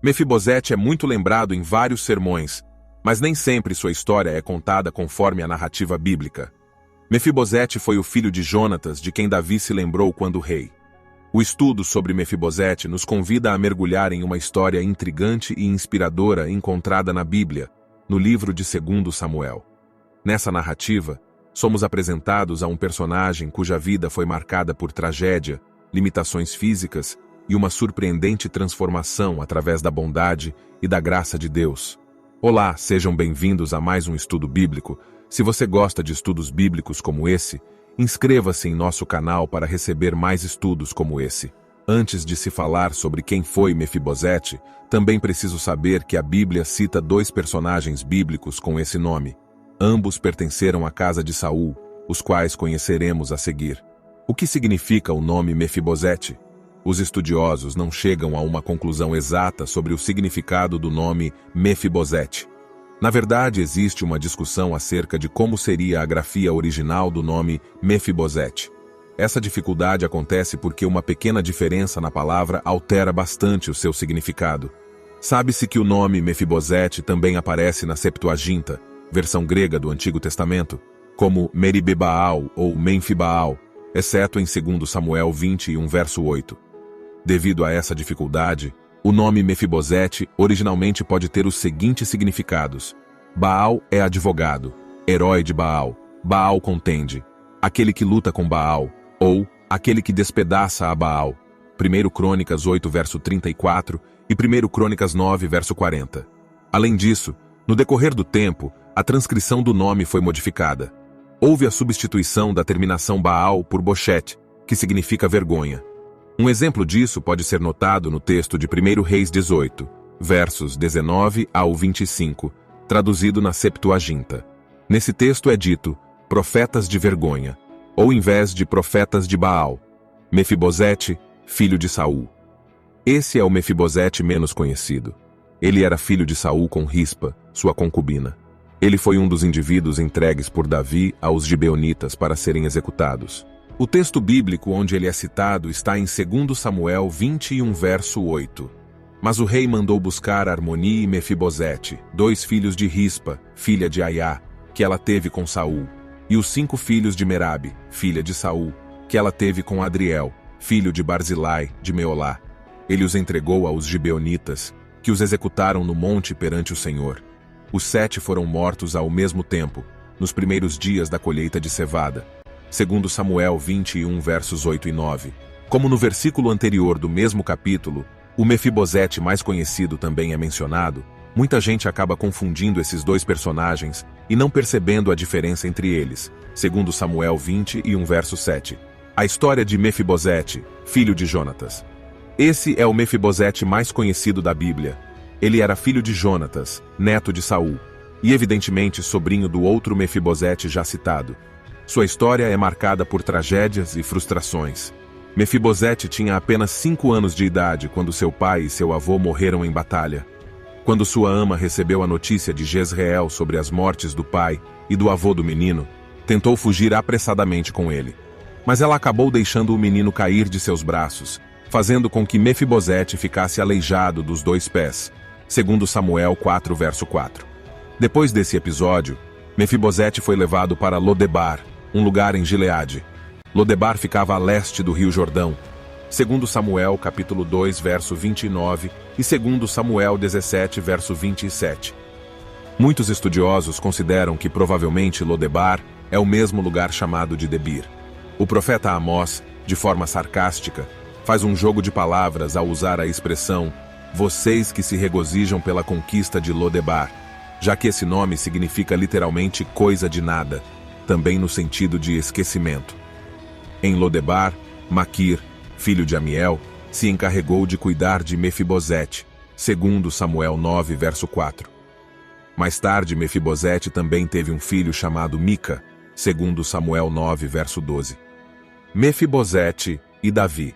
Mefibosete é muito lembrado em vários sermões, mas nem sempre sua história é contada conforme a narrativa bíblica. Mefibosete foi o filho de Jonatas, de quem Davi se lembrou quando rei. O estudo sobre Mefibosete nos convida a mergulhar em uma história intrigante e inspiradora encontrada na Bíblia, no livro de 2 Samuel. Nessa narrativa, somos apresentados a um personagem cuja vida foi marcada por tragédia, limitações físicas e uma surpreendente transformação através da bondade e da graça de Deus. Olá, sejam bem-vindos a mais um estudo bíblico. Se você gosta de estudos bíblicos como esse, inscreva-se em nosso canal para receber mais estudos como esse. Antes de se falar sobre quem foi Mefibosete, também preciso saber que a Bíblia cita 2 personagens bíblicos com esse nome. Ambos pertenceram à casa de Saul, os quais conheceremos a seguir. O que significa o nome Mefibosete? Os estudiosos não chegam a uma conclusão exata sobre o significado do nome Mefibosete. Na verdade, existe uma discussão acerca de como seria a grafia original do nome Mefibosete. Essa dificuldade acontece porque uma pequena diferença na palavra altera bastante o seu significado. Sabe-se que o nome Mefibosete também aparece na Septuaginta, versão grega do Antigo Testamento, como Meribebaal ou Menfibaal, exceto em 2 Samuel 21, verso 8. Devido a essa dificuldade, o nome Mefibosete originalmente pode ter os seguintes significados. Baal é advogado, herói de Baal, Baal contende, aquele que luta com Baal, ou aquele que despedaça a Baal. 1 Crônicas 8, verso 34 e 1 Crônicas 9, verso 40. Além disso, no decorrer do tempo, a transcrição do nome foi modificada. Houve a substituição da terminação Baal por Bochete, que significa vergonha. Um exemplo disso pode ser notado no texto de 1 Reis 18, versos 19 ao 25, traduzido na Septuaginta. Nesse texto é dito, profetas de vergonha, ou em vez de profetas de Baal, Mefibosete, filho de Saul. Esse é o Mefibosete menos conhecido. Ele era filho de Saul com Rispa, sua concubina. Ele foi um dos indivíduos entregues por Davi aos gibeonitas para serem executados. O texto bíblico onde ele é citado está em 2 Samuel 21, verso 8. Mas o rei mandou buscar Armoni e Mefibosete, 2 filhos de Rispa, filha de Aiá, que ela teve com Saul, e os 5 filhos de Merabe, filha de Saul, que ela teve com Adriel, filho de Barzilai, de Meolá. Ele os entregou aos gibeonitas, que os executaram no monte perante o Senhor. Os 7 foram mortos ao mesmo tempo, nos primeiros dias da colheita de cevada. 2 Samuel 21, versos 8 e 9. Como no versículo anterior do mesmo capítulo, o Mefibosete mais conhecido também é mencionado, muita gente acaba confundindo esses 2 personagens e não percebendo a diferença entre eles. 2 Samuel 21, verso 7. A história de Mefibosete, filho de Jonatas. Esse é o Mefibosete mais conhecido da Bíblia. Ele era filho de Jonatas, neto de Saul, e evidentemente sobrinho do outro Mefibosete já citado. Sua história é marcada por tragédias e frustrações. Mefibosete tinha apenas 5 anos de idade quando seu pai e seu avô morreram em batalha. Quando sua ama recebeu a notícia de Jezreel sobre as mortes do pai e do avô do menino, tentou fugir apressadamente com ele. Mas ela acabou deixando o menino cair de seus braços, fazendo com que Mefibosete ficasse aleijado dos 2 pés. 2 Samuel 4, verso 4. Depois desse episódio, Mefibosete foi levado para Lodebar, um lugar em Gileade. Lodebar ficava a leste do rio Jordão. 2 Samuel capítulo 2, verso 29 e 2 Samuel 17, verso 27. Muitos estudiosos consideram que provavelmente Lodebar é o mesmo lugar chamado de Debir. O profeta Amós, de forma sarcástica, faz um jogo de palavras ao usar a expressão "vocês que se regozijam pela conquista de Lodebar", já que esse nome significa literalmente coisa de nada, também no sentido de esquecimento. Em Lodebar, Maquir, filho de Amiel, se encarregou de cuidar de Mefibosete, 2 Samuel 9, verso 4. Mais tarde, Mefibosete também teve um filho chamado Mica, 2 Samuel 9, verso 12. Mefibosete e Davi.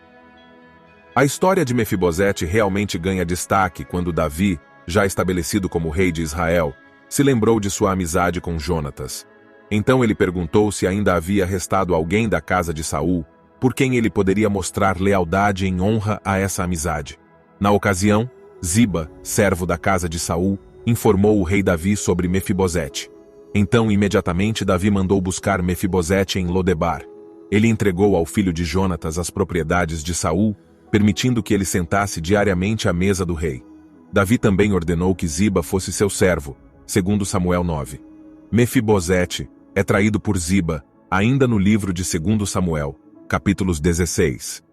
A história de Mefibosete realmente ganha destaque quando Davi, já estabelecido como rei de Israel, se lembrou de sua amizade com Jonatas. Então ele perguntou se ainda havia restado alguém da casa de Saul, por quem ele poderia mostrar lealdade em honra a essa amizade. Na ocasião, Ziba, servo da casa de Saul, informou o rei Davi sobre Mefibosete. Então imediatamente Davi mandou buscar Mefibosete em Lodebar. Ele entregou ao filho de Jonatas as propriedades de Saul, permitindo que ele sentasse diariamente à mesa do rei. Davi também ordenou que Ziba fosse seu servo, segundo Samuel 9. Mefibosete é traído por Ziba, ainda no livro de 2 Samuel, capítulos 16,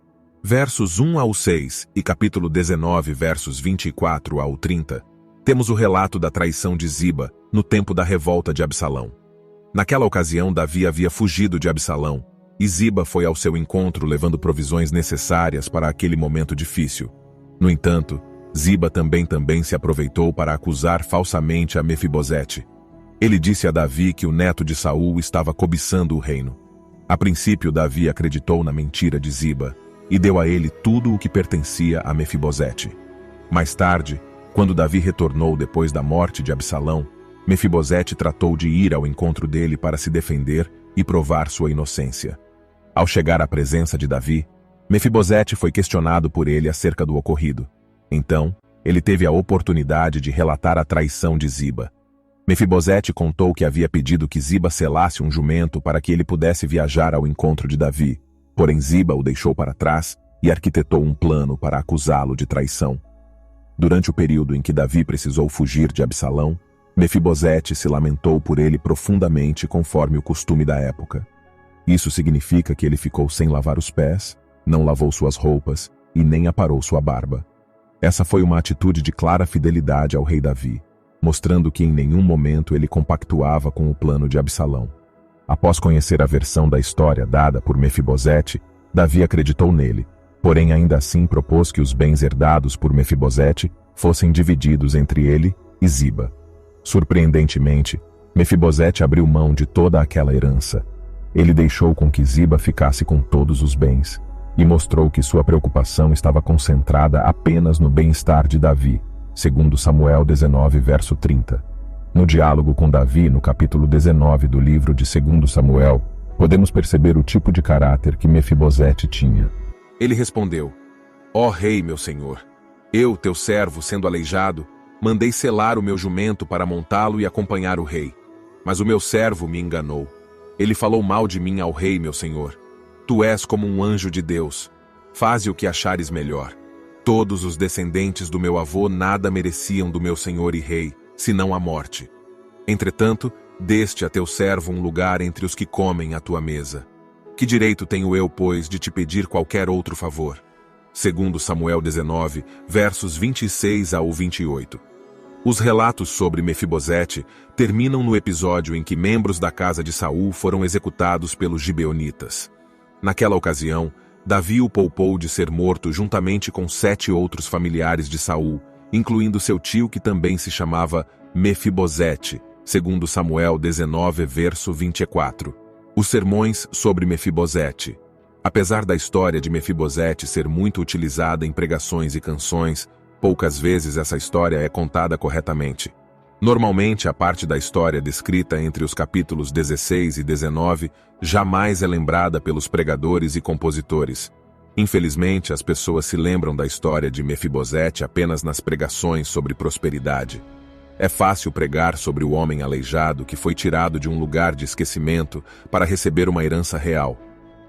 versos 1 ao 6 e capítulo 19, versos 24 ao 30, temos o relato da traição de Ziba no tempo da revolta de Absalão. Naquela ocasião, Davi havia fugido de Absalão, e Ziba foi ao seu encontro levando provisões necessárias para aquele momento difícil. No entanto, Ziba também se aproveitou para acusar falsamente a Mefibosete. Ele disse a Davi que o neto de Saul estava cobiçando o reino. A princípio, Davi acreditou na mentira de Ziba e deu a ele tudo o que pertencia a Mefibosete. Mais tarde, quando Davi retornou depois da morte de Absalão, Mefibosete tratou de ir ao encontro dele para se defender e provar sua inocência. Ao chegar à presença de Davi, Mefibosete foi questionado por ele acerca do ocorrido. Então, ele teve a oportunidade de relatar a traição de Ziba. Mefibosete contou que havia pedido que Ziba selasse um jumento para que ele pudesse viajar ao encontro de Davi, porém Ziba o deixou para trás e arquitetou um plano para acusá-lo de traição. Durante o período em que Davi precisou fugir de Absalão, Mefibosete se lamentou por ele profundamente conforme o costume da época. Isso significa que ele ficou sem lavar os pés, não lavou suas roupas e nem aparou sua barba. Essa foi uma atitude de clara fidelidade ao rei Davi, mostrando que em nenhum momento ele compactuava com o plano de Absalão. Após conhecer a versão da história dada por Mefibosete, Davi acreditou nele, porém ainda assim propôs que os bens herdados por Mefibosete fossem divididos entre ele e Ziba. Surpreendentemente, Mefibosete abriu mão de toda aquela herança. Ele deixou com que Ziba ficasse com todos os bens, e mostrou que sua preocupação estava concentrada apenas no bem-estar de Davi, segundo Samuel 19, verso 30. No diálogo com Davi, no capítulo 19 do livro de 2 Samuel, podemos perceber o tipo de caráter que Mefibosete tinha. Ele respondeu: Ó rei, meu senhor, eu, teu servo, sendo aleijado, mandei selar o meu jumento para montá-lo e acompanhar o rei. Mas o meu servo me enganou. Ele falou mal de mim ao rei, meu senhor. Tu és como um anjo de Deus. Faze o que achares melhor. Todos os descendentes do meu avô nada mereciam do meu senhor e rei, senão a morte. Entretanto, deste a teu servo um lugar entre os que comem à tua mesa. Que direito tenho eu, pois, de te pedir qualquer outro favor? Segundo Samuel 19, versos 26 ao 28. Os relatos sobre Mefibosete terminam no episódio em que membros da casa de Saul foram executados pelos gibeonitas. Naquela ocasião, Davi o poupou de ser morto juntamente com 7 outros familiares de Saul, incluindo seu tio que também se chamava Mefibosete, segundo Samuel 19, verso 24. Os sermões sobre Mefibosete. Apesar da história de Mefibosete ser muito utilizada em pregações e canções, poucas vezes essa história é contada corretamente. Normalmente, a parte da história descrita entre os capítulos 16 e 19 jamais é lembrada pelos pregadores e compositores. Infelizmente, as pessoas se lembram da história de Mefibosete apenas nas pregações sobre prosperidade. É fácil pregar sobre o homem aleijado que foi tirado de um lugar de esquecimento para receber uma herança real.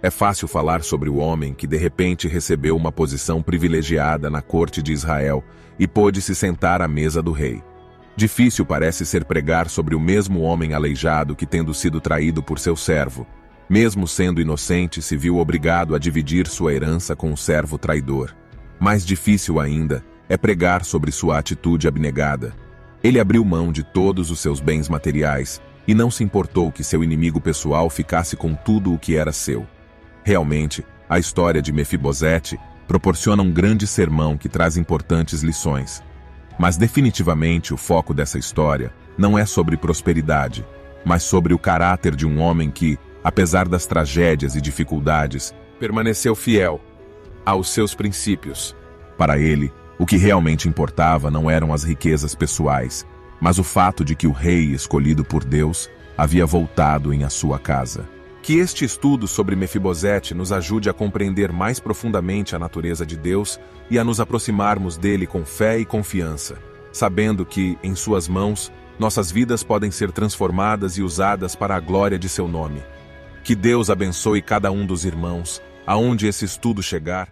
É fácil falar sobre o homem que de repente recebeu uma posição privilegiada na corte de Israel e pôde se sentar à mesa do rei. Difícil parece ser pregar sobre o mesmo homem aleijado que, tendo sido traído por seu servo, mesmo sendo inocente, se viu obrigado a dividir sua herança com o servo traidor. Mais difícil ainda é pregar sobre sua atitude abnegada. Ele abriu mão de todos os seus bens materiais e não se importou que seu inimigo pessoal ficasse com tudo o que era seu. Realmente, a história de Mefibosete proporciona um grande sermão que traz importantes lições. Mas definitivamente o foco dessa história não é sobre prosperidade, mas sobre o caráter de um homem que, apesar das tragédias e dificuldades, permaneceu fiel aos seus princípios. Para ele, o que realmente importava não eram as riquezas pessoais, mas o fato de que o rei escolhido por Deus havia voltado em a sua casa. Que este estudo sobre Mefibosete nos ajude a compreender mais profundamente a natureza de Deus e a nos aproximarmos dele com fé e confiança, sabendo que, em suas mãos, nossas vidas podem ser transformadas e usadas para a glória de seu nome. Que Deus abençoe cada um dos irmãos, aonde esse estudo chegar,